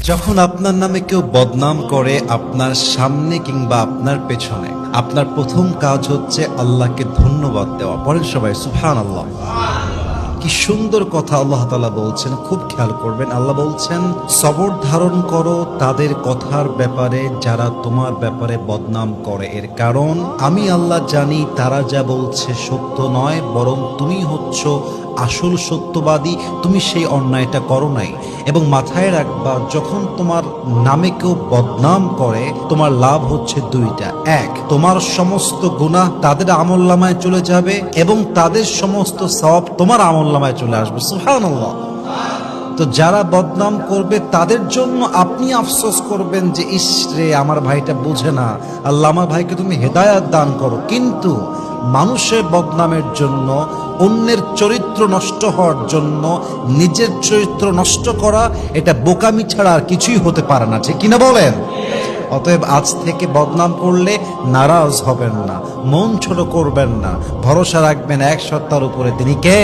যখন আপনার নামে কেউ বদনাম করে আপনার সামনে কিংবা আপনার পেছনে, আপনার প্রথম কাজ হচ্ছে আল্লাহকে ধন্যবাদ দেওয়া। পড়েন সবাই সুবহানাল্লাহ। কি সুন্দর কথা আল্লাহ তাআলা বলছেন, খুব খেয়াল করবেন। আল্লাহ বলছেন, সবর ধারণ করো তাদের কথার ব্যাপারে যারা তোমার ব্যাপারে বদনাম করে। এর কারণ আমি আল্লাহ জানি তারা যা বলছে সত্য নয়, বরং তুমি হচ্ছ আসল সত্যবাদী। তুমি সেই অন্যায়টা করো নাই। এবং মাথায় রাখবা, যখন তোমার নামে কেউ বদনাম করে তোমার লাভ হচ্ছে দুইটা। এক, তোমার সমস্ত গুনাহ তাদের আমলনামায় চলে যাবে এবং তাদের সমস্ত সওয়াব তোমার আমলনামায় চলে আসবে। সুবহানাল্লাহ। তো যারা বদনাম করবে তাদের জন্য আপনি আফসোস করবেন যে ইস রে, আমার ভাইটা বোঝে না, আল্লাহ আমার ভাইকে তুমি হেদায়াত দান করো। কিন্তু মানুষের বদনামের জন্য, অন্যের চরিত্র নষ্ট হওয়ার জন্য নিজের চরিত্র নষ্ট করা, এটা বোকামি ছাড়া আর কিছুই হতে পারে না, ঠিক কিনা বলেন? অতএব আজ থেকে বদনাম করলে নারাজ হবেন না, মন ছোট করবেন না, ভরসা রাখবেন এক সত্তার উপরে, তিনি কে?